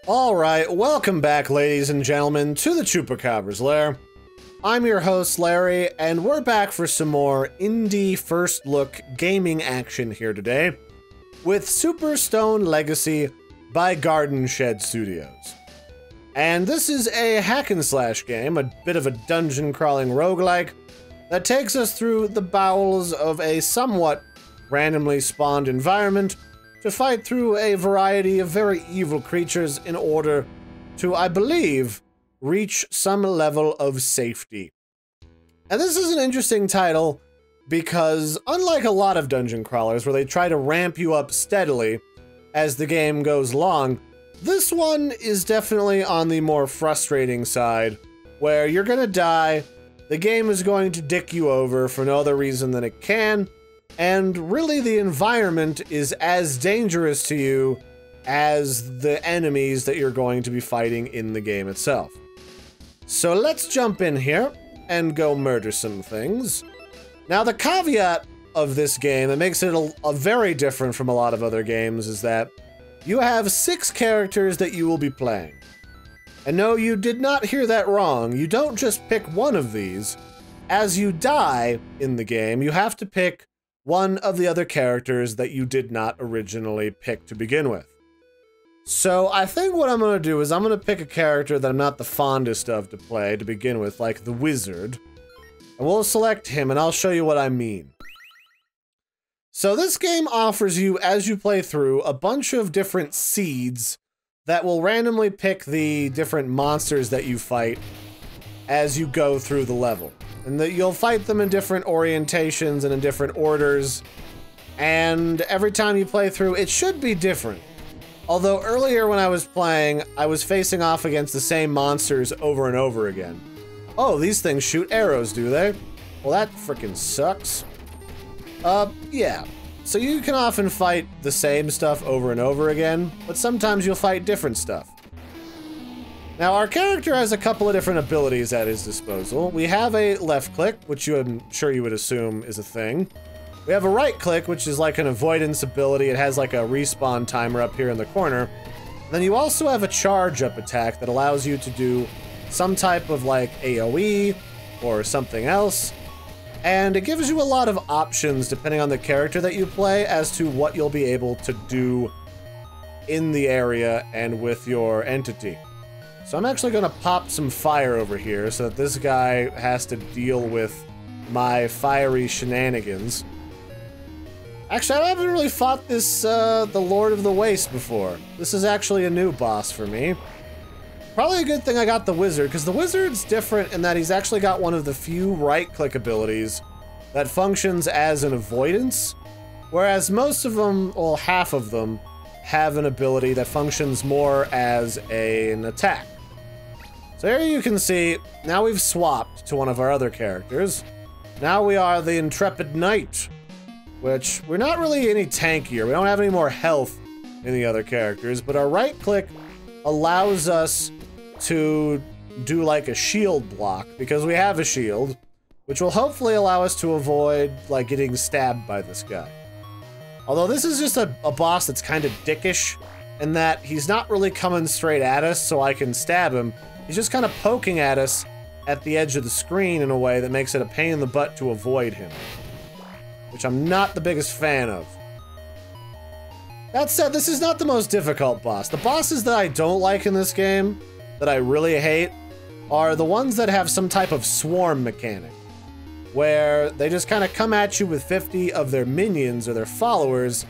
Alright, welcome back, ladies and gentlemen, to the Chupacabra's lair. I'm your host, Larry, and we're back for some more indie first-look gaming action here today with Super Stone Legacy by Garden Shed Studios. And this is a hack-and-slash game, a bit of a dungeon-crawling roguelike, that takes us through the bowels of a somewhat randomly spawned environment to fight through a variety of very evil creatures in order to, I believe, reach some level of safety. And this is an interesting title because, unlike a lot of dungeon crawlers where they try to ramp you up steadily as the game goes along, this one is definitely on the more frustrating side, where you're gonna die, the game is going to dick you over for no other reason than it can, and really the environment is as dangerous to you as the enemies that you're going to be fighting in the game itself. So let's jump in here and go murder some things. Now the caveat of this game that makes it a very different from a lot of other games is that you have 6 characters that you will be playing. And no, you did not hear that wrong. You don't just pick one of these. As you die in the game, you have to pick one of the other characters that you did not originally pick to begin with. So I think what I'm going to do is I'm going to pick a character that I'm not the fondest of to play to begin with, like the wizard. And we'll select him and I'll show you what I mean. So this game offers you, as you play through, a bunch of different seeds that will randomly pick the different monsters that you fight as you go through the level. And that you'll fight them in different orientations and in different orders. And every time you play through, it should be different. Although earlier when I was playing, I was facing off against the same monsters over and over again. Oh, these things shoot arrows, do they? Well, that frickin' sucks. Yeah. So you can often fight the same stuff over and over again, but sometimes you'll fight different stuff. Now, our character has a couple of different abilities at his disposal. We have a left click, which I'm sure you would assume is a thing. We have a right click, which is like an avoidance ability. It has like a respawn timer up here in the corner. Then you also have a charge up attack that allows you to do some type of like AoE or something else. And it gives you a lot of options depending on the character that you play as to what you'll be able to do in the area and with your entity. So I'm actually gonna pop some fire over here so that this guy has to deal with my fiery shenanigans. Actually, I haven't really fought this, the Lord of the Waste before. This is actually a new boss for me. Probably a good thing I got the wizard, because the wizard's different in that he's actually got one of the few right-click abilities that functions as an avoidance, whereas most of them, well, half of them, have an ability that functions more as an attack. So here you can see, now we've swapped to one of our other characters. Now we are the Intrepid Knight, which we're not really any tankier. We don't have any more health in the other characters, but our right click allows us to do like a shield block because we have a shield, which will hopefully allow us to avoid like getting stabbed by this guy. Although this is just a boss that's kind of dickish in that he's not really coming straight at us so I can stab him. He's just kind of poking at us at the edge of the screen in a way that makes it a pain in the butt to avoid him, which I'm not the biggest fan of. That said, this is not the most difficult boss. The bosses that I don't like in this game, that I really hate, are the ones that have some type of swarm mechanic, where they just kind of come at you with 50 of their minions or their followers,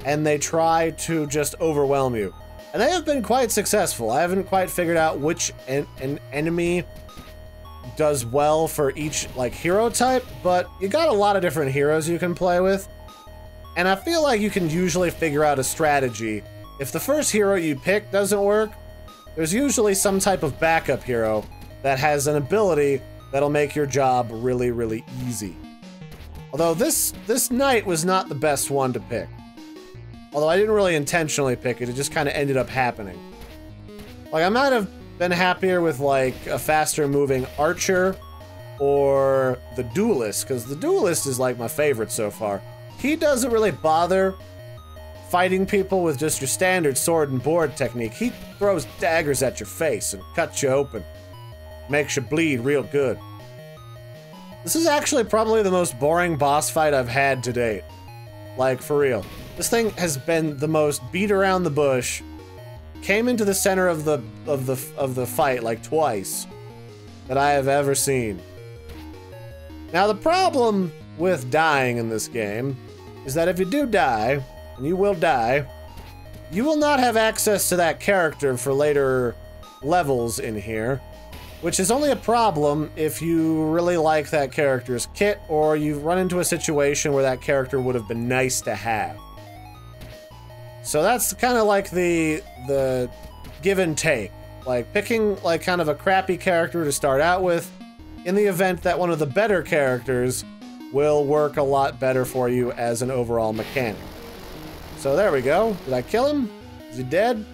and they try to just overwhelm you. And they have been quite successful. I haven't quite figured out which an enemy does well for each like hero type, but you got a lot of different heroes you can play with. And I feel like you can usually figure out a strategy. If the first hero you pick doesn't work, there's usually some type of backup hero that has an ability that'll make your job really, really easy. Although this knight was not the best one to pick. Although I didn't really intentionally pick it, it just kind of ended up happening. Like, I might have been happier with, like, a faster moving archer or the duelist, because the duelist is, like, my favorite so far. He doesn't really bother fighting people with just your standard sword and board technique, he throws daggers at your face and cuts you open. Makes you bleed real good. This is actually probably the most boring boss fight I've had to date. Like, for real. This thing has been the most beat around the bush. Came into the center of the fight like twice that I have ever seen. Now the problem with dying in this game is that if you do die, and you will die, you will not have access to that character for later levels in here, which is only a problem if you really like that character's kit or you run into a situation where that character would have been nice to have. So that's kind of like the give and take. Like picking like kind of a crappy character to start out with in the event that one of the better characters will work a lot better for you as an overall mechanic. So there we go. Did I kill him? Is he dead?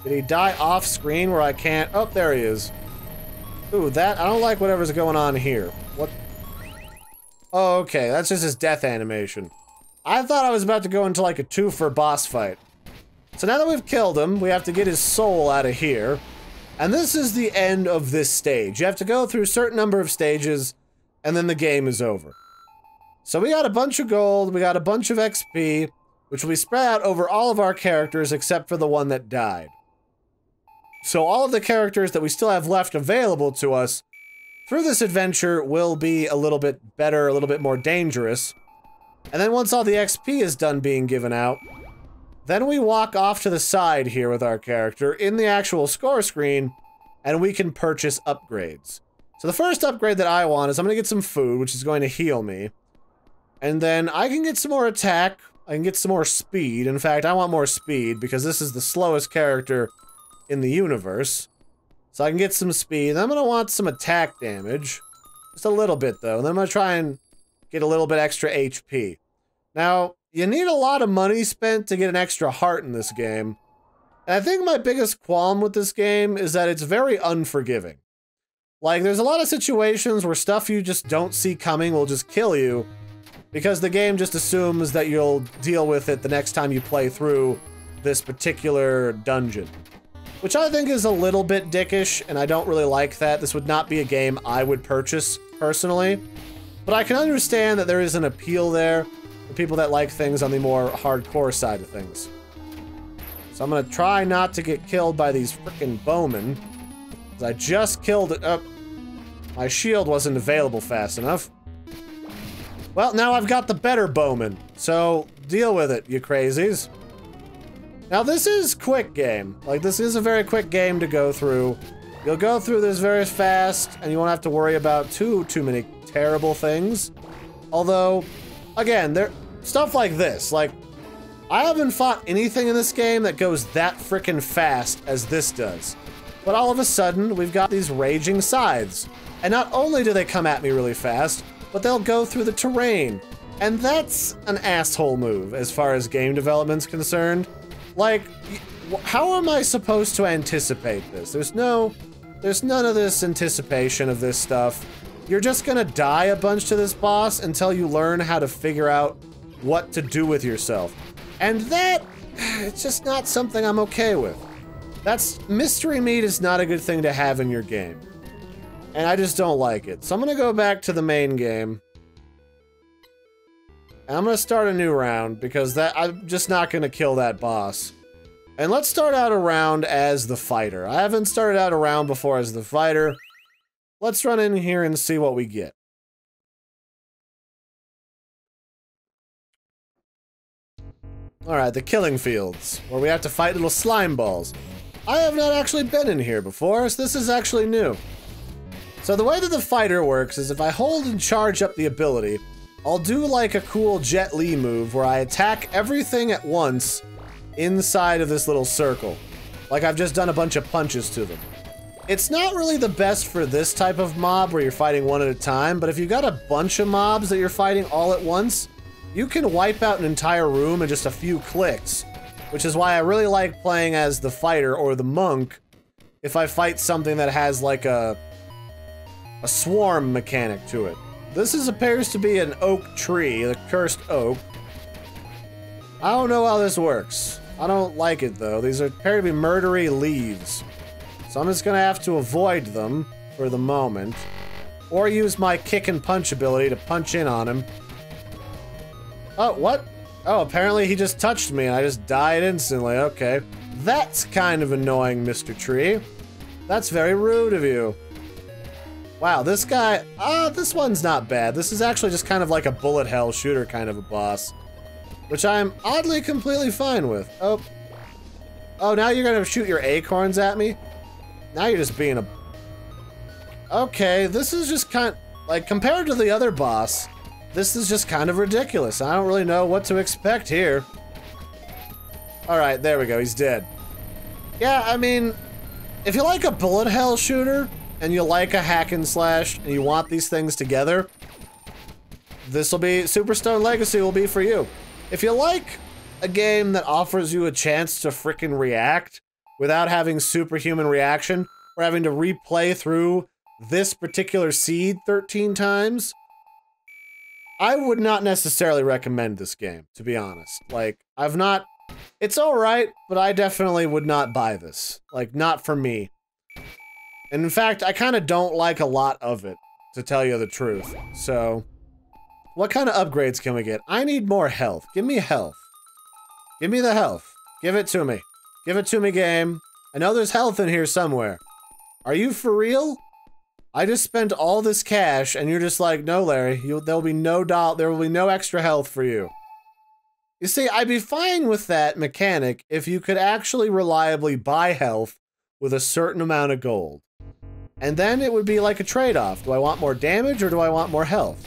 Did he die off screen where I can't? Oh, there he is. Ooh, that, I don't like whatever's going on here. What? Oh, okay, that's just his death animation. I thought I was about to go into like a 2-for boss fight. So now that we've killed him, we have to get his soul out of here. And this is the end of this stage. You have to go through a certain number of stages, and then the game is over. So we got a bunch of gold, we got a bunch of XP, which will be spread out over all of our characters except for the one that died. So all of the characters that we still have left available to us through this adventure will be a little bit better, a little bit more dangerous. And then once all the XP is done being given out, then we walk off to the side here with our character in the actual score screen, and we can purchase upgrades. So the first upgrade that I want is I'm going to get some food, which is going to heal me. And then I can get some more attack, I can get some more speed. In fact, I want more speed because this is the slowest character in the universe. So I can get some speed. I'm going to want some attack damage. Just a little bit though. And then I'm going to try and get a little bit extra HP. Now, you need a lot of money spent to get an extra heart in this game. And I think my biggest qualm with this game is that it's very unforgiving. Like, there's a lot of situations where stuff you just don't see coming will just kill you because the game just assumes that you'll deal with it the next time you play through this particular dungeon. Which I think is a little bit dickish, and I don't really like that. This would not be a game I would purchase, personally. But I can understand that there is an appeal there for people that like things on the more hardcore side of things. So I'm gonna try not to get killed by these frickin' bowmen. Because I just killed it. Oh, my shield wasn't available fast enough. Well, now I've got the better bowman, so deal with it, you crazies. Now this is quick game. Like, this is a very quick game to go through. You'll go through this very fast, and you won't have to worry about too many terrible things. Although, again, stuff like this, like, I haven't fought anything in this game that goes that frickin' fast as this does. But all of a sudden, we've got these raging scythes. And not only do they come at me really fast, but they'll go through the terrain. And that's an asshole move as far as game development's concerned. Like, how am I supposed to anticipate this? There's none of this anticipation of this stuff. You're just gonna die a bunch to this boss until you learn how to figure out what to do with yourself. And that, it's just not something I'm okay with. Mystery meat is not a good thing to have in your game. And I just don't like it. So I'm gonna go back to the main game. And I'm gonna start a new round because I'm just not gonna kill that boss. And let's start out a round as the fighter. I haven't started out a round before as the fighter. Let's run in here and see what we get. Alright, the killing fields, where we have to fight little slime balls. I have not actually been in here before, so this is actually new. So the way that the fighter works is if I hold and charge up the ability, I'll do like a cool Jet Li move where I attack everything at once inside of this little circle. Like I've just done a bunch of punches to them. It's not really the best for this type of mob where you're fighting one at a time, but if you've got a bunch of mobs that you're fighting all at once, you can wipe out an entire room in just a few clicks. Which is why I really like playing as the fighter or the monk if I fight something that has like a swarm mechanic to it. This appears to be an oak tree, the cursed oak. I don't know how this works. I don't like it, though. These appear to be murdery leaves. So I'm just gonna have to avoid them for the moment. Or use my kick and punch ability to punch in on him. Oh, what? Oh, apparently he just touched me and I just died instantly. Okay. That's kind of annoying, Mr. Tree. That's very rude of you. Wow, this guy... this one's not bad. This is actually just kind of like a bullet hell shooter kind of a boss. Which I'm oddly completely fine with. Oh. Oh, now you're gonna shoot your acorns at me? Now you're just being a... Okay, this is just kind... Like, compared to the other boss, this is just kind of ridiculous. I don't really know what to expect here. Alright, there we go, he's dead. Yeah, I mean, if you like a bullet hell shooter, and you like a hack and slash, and you want these things together, this'll be... Superstone Legacy will be for you. If you like a game that offers you a chance to frickin' react without having superhuman reaction, or having to replay through this particular seed 13 times, I would not necessarily recommend this game, to be honest. Like, I've not... It's alright, but I definitely would not buy this. Like, not for me. And in fact, I kind of don't like a lot of it, to tell you the truth. So, what kind of upgrades can we get? I need more health. Give me health. Give me the health. Give it to me. Give it to me, game. I know there's health in here somewhere. Are you for real? I just spent all this cash, and you're just like, no, Larry, there will be no extra health for you. You see, I'd be fine with that mechanic if you could actually reliably buy health with a certain amount of gold. And then it would be like a trade-off. Do I want more damage or do I want more health?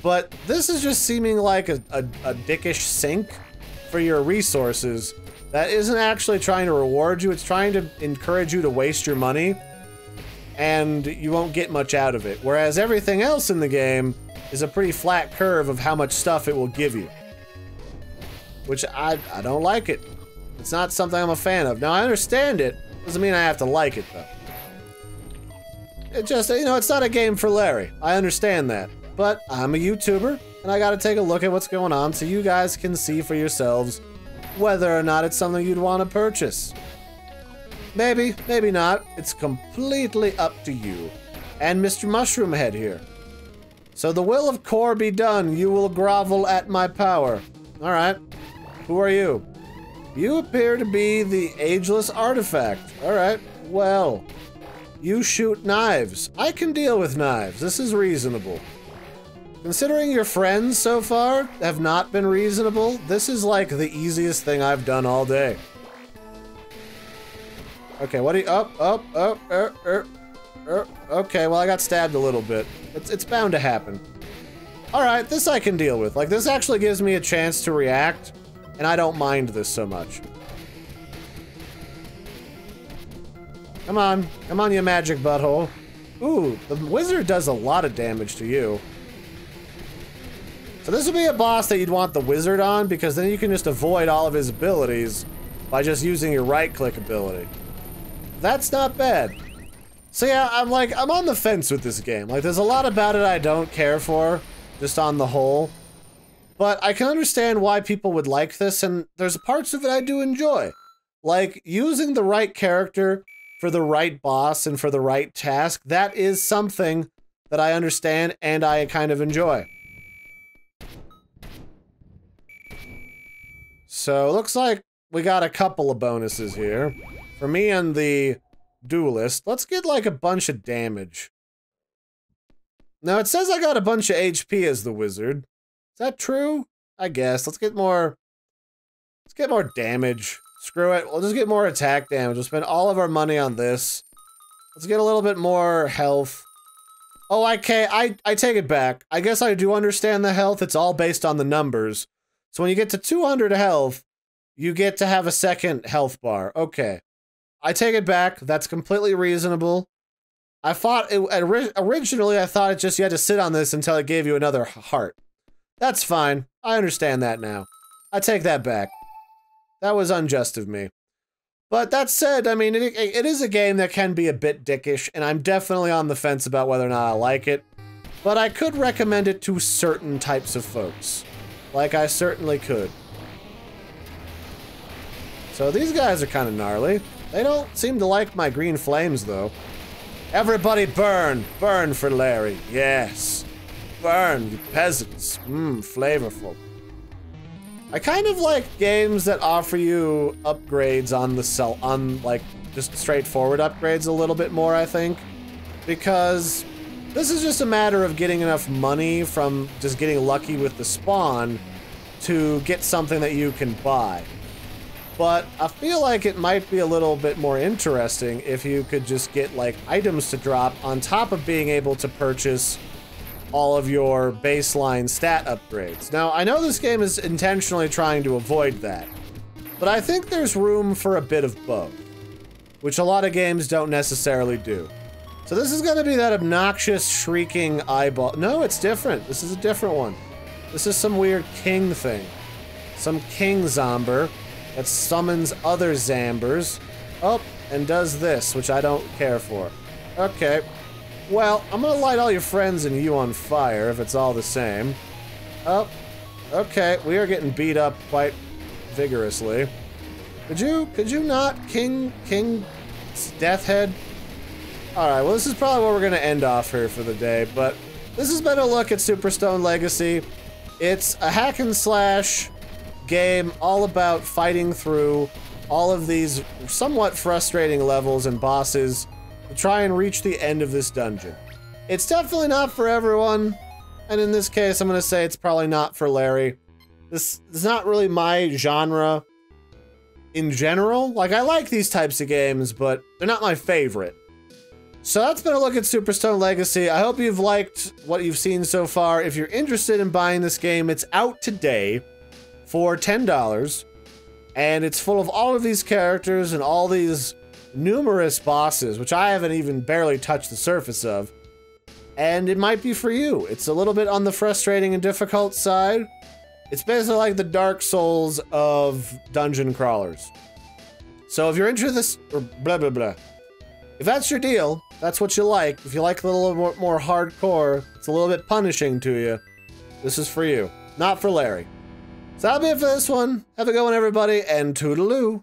But this is just seeming like a dickish sink for your resources that isn't actually trying to reward you. It's trying to encourage you to waste your money, and you won't get much out of it. Whereas everything else in the game is a pretty flat curve of how much stuff it will give you. Which I don't like it. It's not something I'm a fan of. Now, I understand it. Doesn't mean I have to like it, though. It just, you know, it's not a game for Larry. I understand that. But I'm a YouTuber, and I gotta take a look at what's going on so you guys can see for yourselves whether or not it's something you'd want to purchase. Maybe, maybe not. It's completely up to you. And Mr. Mushroom Head here. So the will of Kor be done. You will grovel at my power. Alright. Who are you? You appear to be the ageless artifact. Alright. Well, you shoot knives. I can deal with knives. This is reasonable. Considering your friends so far have not been reasonable, this is like the easiest thing I've done all day. Okay, what do you... Okay, well, I got stabbed a little bit. It's bound to happen. Alright, this I can deal with. Like, this actually gives me a chance to react, and I don't mind this so much. Come on. Come on, you magic butthole. Ooh, the wizard does a lot of damage to you. So this would be a boss that you'd want the wizard on, because then you can just avoid all of his abilities by just using your right-click ability. That's not bad. So yeah, I'm on the fence with this game. Like, there's a lot about it I don't care for, just on the whole. But I can understand why people would like this, and there's parts of it I do enjoy. Like, using the right character for the right boss and for the right task, that is something that I understand and I kind of enjoy. So, looks like we got a couple of bonuses here. For me and the duelist, let's get like a bunch of damage. Now, it says I got a bunch of HP as the wizard. Is that true? I guess. Let's get more damage. Screw it. We'll just get more attack damage. We'll spend all of our money on this. Let's get a little bit more health. Oh, okay. I take it back. I guess I do understand the health. It's all based on the numbers. So when you get to 200 health, you get to have a second health bar. Okay. I take it back. That's completely reasonable. I thought originally I thought it just you had to sit on this until it gave you another heart. That's fine. I understand that now. I take that back. That was unjust of me. But that said, I mean, it is a game that can be a bit dickish, and I'm definitely on the fence about whether or not I like it. But I could recommend it to certain types of folks. Like, I certainly could. So these guys are kind of gnarly. They don't seem to like my green flames, though. Everybody burn! Burn for Larry. Yes. Burn, you peasants. Mmm, flavorful. I kind of like games that offer you upgrades on the like, just straightforward upgrades a little bit more, I think. Because this is just a matter of getting enough money from just getting lucky with the spawn to get something that you can buy. But I feel like it might be a little bit more interesting if you could just get, like, items to drop on top of being able to purchase all of your baseline stat upgrades. Now, I know this game is intentionally trying to avoid that, but I think there's room for a bit of both, which a lot of games don't necessarily do. So this is gonna be that obnoxious, shrieking eyeball. No, it's different. This is a different one. This is some weird king thing. Some king zomber that summons other zambers. Oh, and does this, which I don't care for. Okay. Well, I'm gonna light all your friends and you on fire if it's all the same. Oh, okay. We are getting beat up quite vigorously. Could you not, King Death Head? Alright, well, this is probably where we're gonna end off here for the day, but this has been a look at Superstone Legacy. It's a hack and slash game all about fighting through all of these somewhat frustrating levels and bosses to try and reach the end of this dungeon. It's definitely not for everyone, and in this case, I'm gonna say it's probably not for Larry. This is not really my genre in general. Like, I like these types of games, but they're not my favorite. So that's been a look at Superstone Legacy. I hope you've liked what you've seen so far. If you're interested in buying this game, it's out today for $10, and it's full of all of these characters and all these numerous bosses, which I haven't even barely touched the surface of, and it might be for you. It's a little bit on the frustrating and difficult side. It's basically like the Dark Souls of dungeon crawlers. So if you're into this, or blah blah blah, if that's your deal, that's what you like, if you like a little more hardcore, it's a little bit punishing to you, this is for you. Not for Larry. So that'll be it for this one. Have a good one, everybody, and toodaloo.